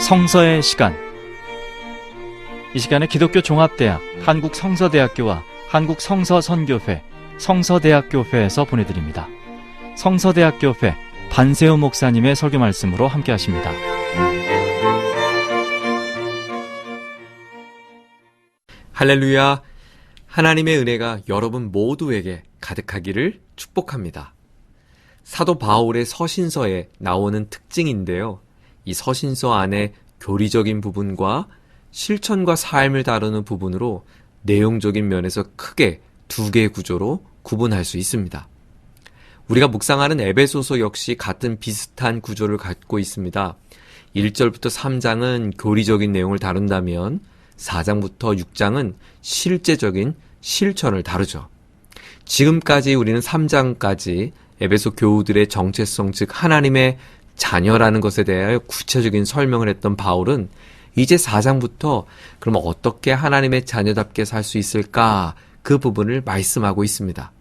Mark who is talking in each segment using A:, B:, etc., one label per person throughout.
A: 성서의 시간. 이 시간에 기독교 종합대학 한국성서대학교와 한국성서선교회 성서대학교회에서 보내드립니다. 성서대학교회 반세우 목사님의 설교 말씀으로 함께 하십니다.
B: 할렐루야. 하나님의 은혜가 여러분 모두에게 가득하기를 축복합니다. 사도 바울의 서신서에 나오는 특징인데요. 이 서신서 안에 교리적인 부분과 실천과 삶을 다루는 부분으로 내용적인 면에서 크게 두 개의 구조로 구분할 수 있습니다. 우리가 묵상하는 에베소서 역시 같은 비슷한 구조를 갖고 있습니다. 1절부터 3장은 교리적인 내용을 다룬다면 4장부터 6장은 실제적인 실천을 다루죠. 지금까지 우리는 3장까지 에베소 교우들의 정체성, 즉 하나님의 자녀라는 것에 대하여 구체적인 설명을 했던 바울은 이제 4장부터 그럼 어떻게 하나님의 자녀답게 살 수 있을까, 그 부분을 말씀하고 있습니다.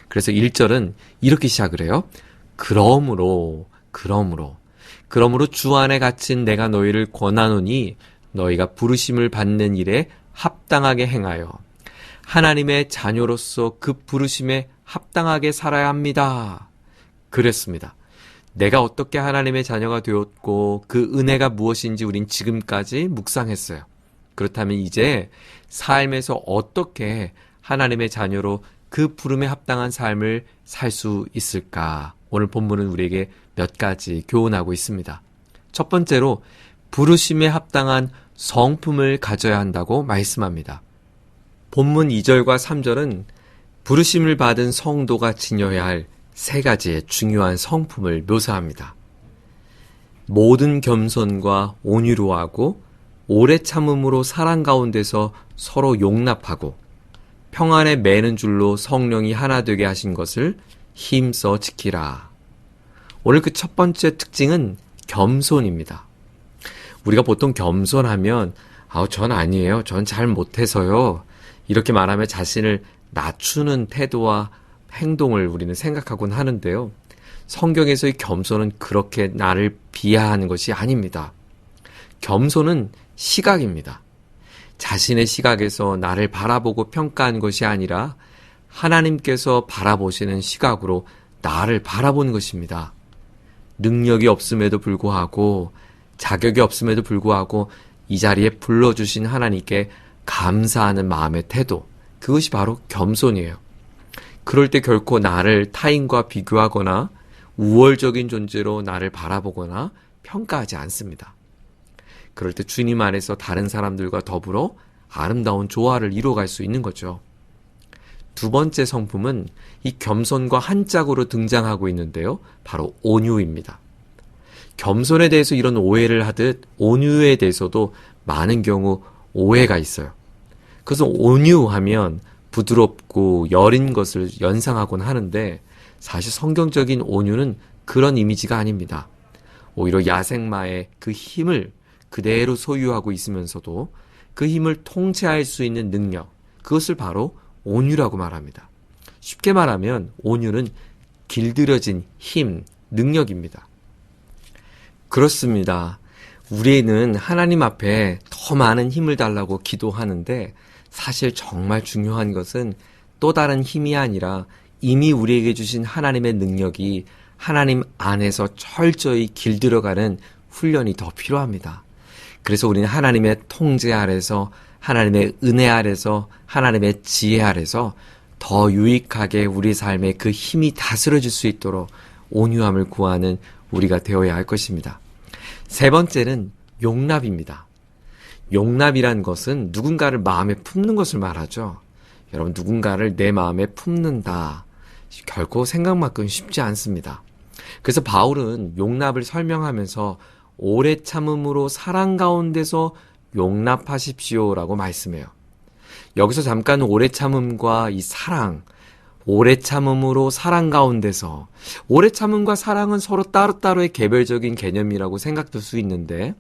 B: 그래서 1절은 이렇게 시작을 해요. 그러므로 주 안에 갇힌 내가 너희를 권하노니 너희가 부르심을 받는 일에 합당하게 행하여 하나님의 자녀로서 그 부르심에 합당하게 살아야 합니다. 그랬습니다. 내가 어떻게 하나님의 자녀가 되었고 그 은혜가 무엇인지 우린 지금까지 묵상했어요. 그렇다면 이제 삶에서 어떻게 하나님의 자녀로 그 부름에 합당한 삶을 살 수 있을까? 오늘 본문은 우리에게 몇 가지 교훈하고 있습니다. 첫 번째로 부르심에 합당한 성품을 가져야 한다고 말씀합니다. 본문 2절과 3절은 부르심을 받은 성도가 지녀야 할 세 가지의 중요한 성품을 묘사합니다. 모든 겸손과 온유로 하고 오래 참음으로 사랑 가운데서 서로 용납하고 평안에 매는 줄로 성령이 하나 되게 하신 것을 힘써 지키라. 오늘 그 첫 번째 특징은 겸손입니다. 우리가 보통 겸손하면 전 아니에요. 전 잘 못해서요. 이렇게 말하며 자신을 낮추는 태도와 행동을 우리는 생각하곤 하는데요. 성경에서의 겸손은 그렇게 나를 비하하는 것이 아닙니다. 겸손은 시각입니다. 자신의 시각에서 나를 바라보고 평가한 것이 아니라 하나님께서 바라보시는 시각으로 나를 바라보는 것입니다. 능력이 없음에도 불구하고 자격이 없음에도 불구하고 이 자리에 불러주신 하나님께 감사하는 마음의 태도, 그것이 바로 겸손이에요. 그럴 때 결코 나를 타인과 비교하거나 우월적인 존재로 나를 바라보거나 평가하지 않습니다. 그럴 때 주님 안에서 다른 사람들과 더불어 아름다운 조화를 이루어갈 수 있는 거죠. 두 번째 성품은 이 겸손과 한 짝으로 등장하고 있는데요. 바로 온유입니다. 겸손에 대해서 이런 오해를 하듯 온유에 대해서도 많은 경우 오해가 있어요. 그래서 온유하면 부드럽고 여린 것을 연상하곤 하는데 사실 성경적인 온유는 그런 이미지가 아닙니다. 오히려 야생마의 그 힘을 그대로 소유하고 있으면서도 그 힘을 통제할 수 있는 능력, 그것을 바로 온유라고 말합니다. 쉽게 말하면 온유는 길들여진 힘, 능력입니다. 그렇습니다. 우리는 하나님 앞에 더 많은 힘을 달라고 기도하는데 사실 정말 중요한 것은 또 다른 힘이 아니라 이미 우리에게 주신 하나님의 능력이 하나님 안에서 철저히 길들여가는 훈련이 더 필요합니다. 그래서 우리는 하나님의 통제 아래서, 하나님의 은혜 아래서, 하나님의 지혜 아래서 더 유익하게 우리 삶에 그 힘이 다스려질 수 있도록 온유함을 구하는 우리가 되어야 할 것입니다. 세 번째는 용납입니다. 용납이란 것은 누군가를 마음에 품는 것을 말하죠. 여러분, 누군가를 내 마음에 품는다. 결코 생각만큼 쉽지 않습니다. 그래서 바울은 용납을 설명하면서 오래 참음으로 사랑 가운데서 용납하십시오라고 말씀해요. 여기서 잠깐 오래 참음과 이 사랑, 오래 참음으로 사랑 가운데서, 오래 참음과 사랑은 서로 따로따로의 개별적인 개념이라고 생각될 수 있는데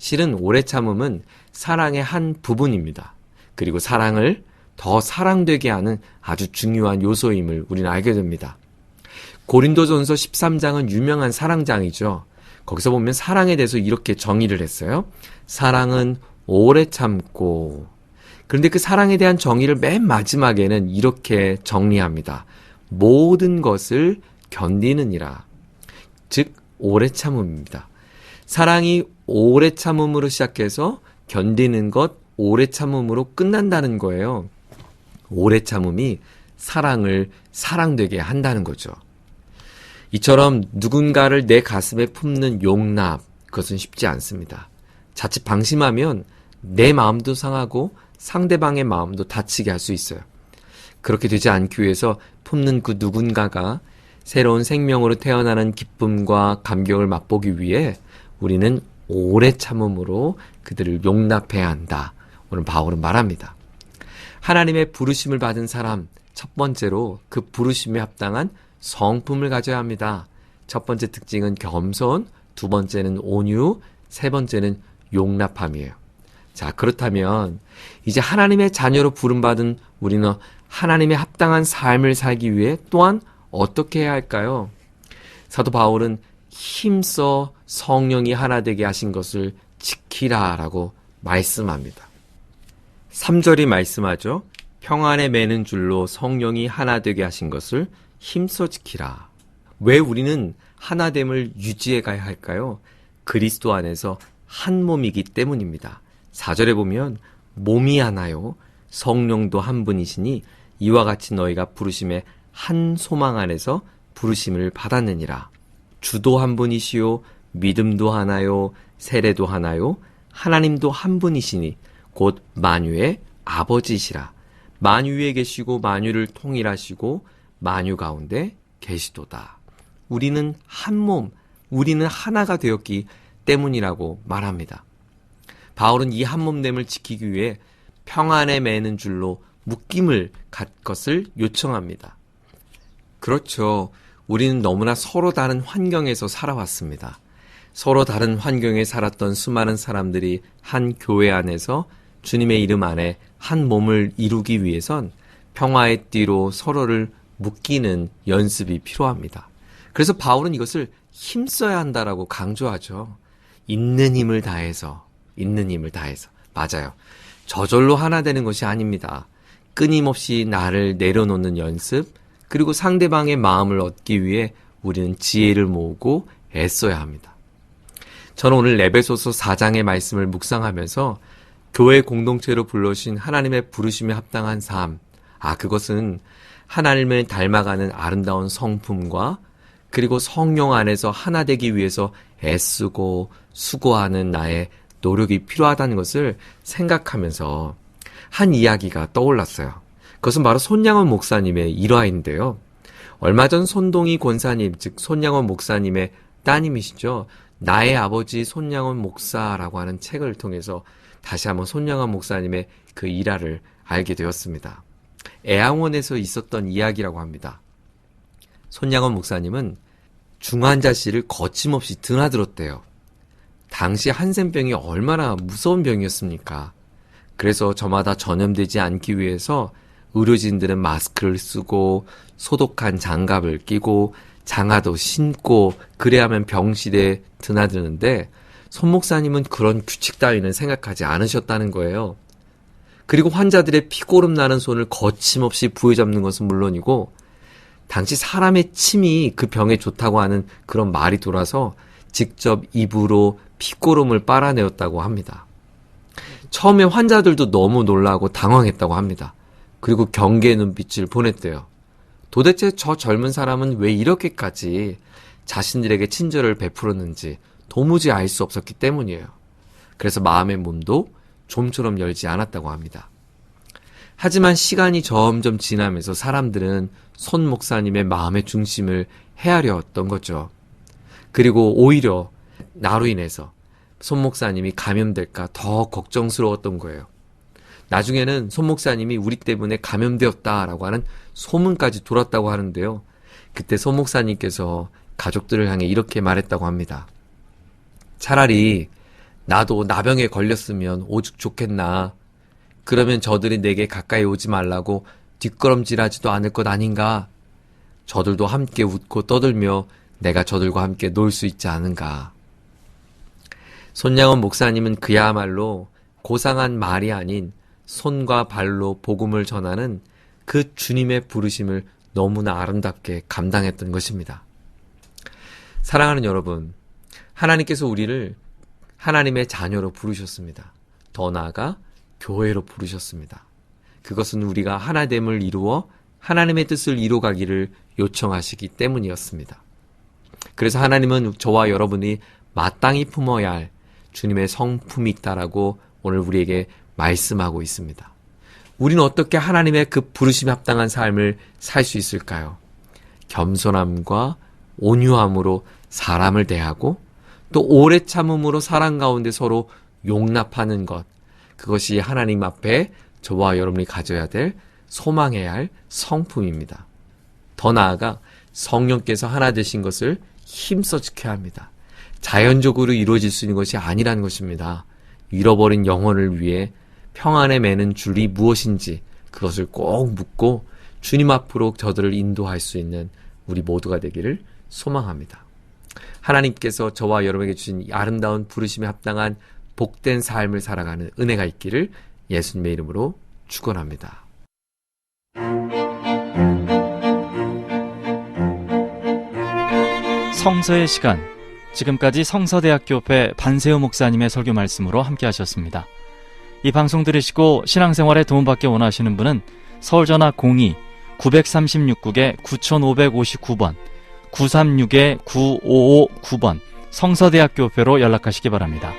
B: 실은 오래 참음은 사랑의 한 부분입니다. 그리고 사랑을 더 사랑되게 하는 아주 중요한 요소임을 우리는 알게 됩니다. 고린도전서 13장은 유명한 사랑장이죠. 거기서 보면 사랑에 대해서 이렇게 정의를 했어요. 사랑은 오래 참고. 그런데 그 사랑에 대한 정의를 맨 마지막에는 이렇게 정리합니다. 모든 것을 견디느니라. 즉 오래 참음입니다. 사랑이 오래 참음으로 시작해서 견디는 것, 오래 참음으로 끝난다는 거예요. 오래 참음이 사랑을 사랑되게 한다는 거죠. 이처럼 누군가를 내 가슴에 품는 용납, 그것은 쉽지 않습니다. 자칫 방심하면 내 마음도 상하고 상대방의 마음도 다치게 할 수 있어요. 그렇게 되지 않기 위해서 품는 그 누군가가 새로운 생명으로 태어나는 기쁨과 감격을 맛보기 위해 우리는 오래 참음으로 그들을 용납해야 한다. 오늘 바울은 말합니다. 하나님의 부르심을 받은 사람, 첫 번째로 그 부르심에 합당한 성품을 가져야 합니다. 첫 번째 특징은 겸손, 두 번째는 온유, 세 번째는 용납함이에요. 자, 그렇다면 이제 하나님의 자녀로 부름받은 우리는 하나님의 합당한 삶을 살기 위해 또한 어떻게 해야 할까요? 사도 바울은 힘써 성령이 하나 되게 하신 것을 지키라라고 말씀합니다. 3절이 말씀하죠. 평안에 매는 줄로 성령이 하나 되게 하신 것을 힘써 지키라. 왜 우리는 하나됨을 유지해 가야 할까요? 그리스도 안에서 한 몸이기 때문입니다. 4절에 보면 몸이 하나요 성령도 한 분이시니 이와 같이 너희가 부르심의 한 소망 안에서 부르심을 받았느니라. 주도 한 분이시요 믿음도 하나요 세례도 하나요 하나님도 한 분이시니 곧 만유의 아버지시라. 만유에 계시고 만유를 통일하시고 만유 가운데 계시도다. 우리는 한 몸, 우리는 하나가 되었기 때문이라고 말합니다. 바울은 이 한 몸됨을 지키기 위해 평안에 매는 줄로 묶임을 갖 것을 요청합니다. 그렇죠. 우리는 너무나 서로 다른 환경에서 살아왔습니다. 서로 다른 환경에 살았던 수많은 사람들이 한 교회 안에서 주님의 이름 안에 한 몸을 이루기 위해선 평화의 띠로 서로를 묶이는 연습이 필요합니다. 그래서 바울은 이것을 힘써야 한다라고 강조하죠. 있는 힘을 다해서. 맞아요. 저절로 하나 되는 것이 아닙니다. 끊임없이 나를 내려놓는 연습, 그리고 상대방의 마음을 얻기 위해 우리는 지혜를 모으고 애써야 합니다. 저는 오늘 에베소서 4장의 말씀을 묵상하면서 교회 공동체로 불러주신 하나님의 부르심에 합당한 삶, 그것은 하나님을 닮아가는 아름다운 성품과 그리고 성령 안에서 하나 되기 위해서 애쓰고 수고하는 나의 노력이 필요하다는 것을 생각하면서 한 이야기가 떠올랐어요. 그것은 바로 손양원 목사님의 일화인데요. 얼마 전 손동희 권사님, 즉 손양원 목사님의 따님이시죠. 나의 아버지 손양원 목사라고 하는 책을 통해서 다시 한번 손양원 목사님의 그 일화를 알게 되었습니다. 애양원에서 있었던 이야기라고 합니다. 손양원 목사님은 중환자실을 거침없이 드나들었대요. 당시 한센병이 얼마나 무서운 병이었습니까? 그래서 저마다 전염되지 않기 위해서 의료진들은 마스크를 쓰고 소독한 장갑을 끼고 장화도 신고 그래야만 병실에 드나드는데 손 목사님은 그런 규칙 따위는 생각하지 않으셨다는 거예요. 그리고 환자들의 피고름 나는 손을 거침없이 부여잡는 것은 물론이고 당시 사람의 침이 그 병에 좋다고 하는 그런 말이 돌아서 직접 입으로 피고름을 빨아내었다고 합니다. 처음에 환자들도 너무 놀라고 당황했다고 합니다. 그리고 경계의 눈빛을 보냈대요. 도대체 저 젊은 사람은 왜 이렇게까지 자신들에게 친절을 베풀었는지 도무지 알 수 없었기 때문이에요. 그래서 마음의 문도 좀처럼 열지 않았다고 합니다. 하지만 시간이 점점 지나면서 사람들은 손 목사님의 마음의 중심을 헤아렸던 거죠. 그리고 오히려 나로 인해서 손 목사님이 감염될까 더 걱정스러웠던 거예요. 나중에는 손 목사님이 우리 때문에 감염되었다라고 하는 소문까지 돌았다고 하는데요. 그때 손 목사님께서 가족들을 향해 이렇게 말했다고 합니다. 차라리 나도 나병에 걸렸으면 오죽 좋겠나. 그러면 저들이 내게 가까이 오지 말라고 뒷걸음질하지도 않을 것 아닌가. 저들도 함께 웃고 떠들며 내가 저들과 함께 놀 수 있지 않은가. 손양원 목사님은 그야말로 고상한 말이 아닌 손과 발로 복음을 전하는 그 주님의 부르심을 너무나 아름답게 감당했던 것입니다. 사랑하는 여러분, 하나님께서 우리를 하나님의 자녀로 부르셨습니다. 더 나아가 교회로 부르셨습니다. 그것은 우리가 하나됨을 이루어 하나님의 뜻을 이루어가기를 요청하시기 때문이었습니다. 그래서 하나님은 저와 여러분이 마땅히 품어야 할 주님의 성품이 있다라고 오늘 우리에게 말씀하고 있습니다. 우리는 어떻게 하나님의 그 부르심에 합당한 삶을 살 수 있을까요? 겸손함과 온유함으로 사람을 대하고 또 오래 참음으로 사랑 가운데 서로 용납하는 것, 그것이 하나님 앞에 저와 여러분이 가져야 될 소망해야 할 성품입니다. 더 나아가 성령께서 하나 되신 것을 힘써 지켜야 합니다. 자연적으로 이루어질 수 있는 것이 아니라는 것입니다. 잃어버린 영혼을 위해 평안에 매는 줄이 무엇인지 그것을 꼭 묻고 주님 앞으로 저들을 인도할 수 있는 우리 모두가 되기를 소망합니다. 하나님께서 저와 여러분에게 주신 이 아름다운 부르심에 합당한 복된 삶을 살아가는 은혜가 있기를 예수님의 이름으로 축원합니다.
A: 성서의 시간, 지금까지 성서대학교회 반세우 목사님의 설교 말씀으로 함께 하셨습니다. 이 방송 들으시고 신앙생활에 도움받기 원하시는 분은 서울전화 02-936국에 9559번 936-9559번 성서대학교회로 연락하시기 바랍니다.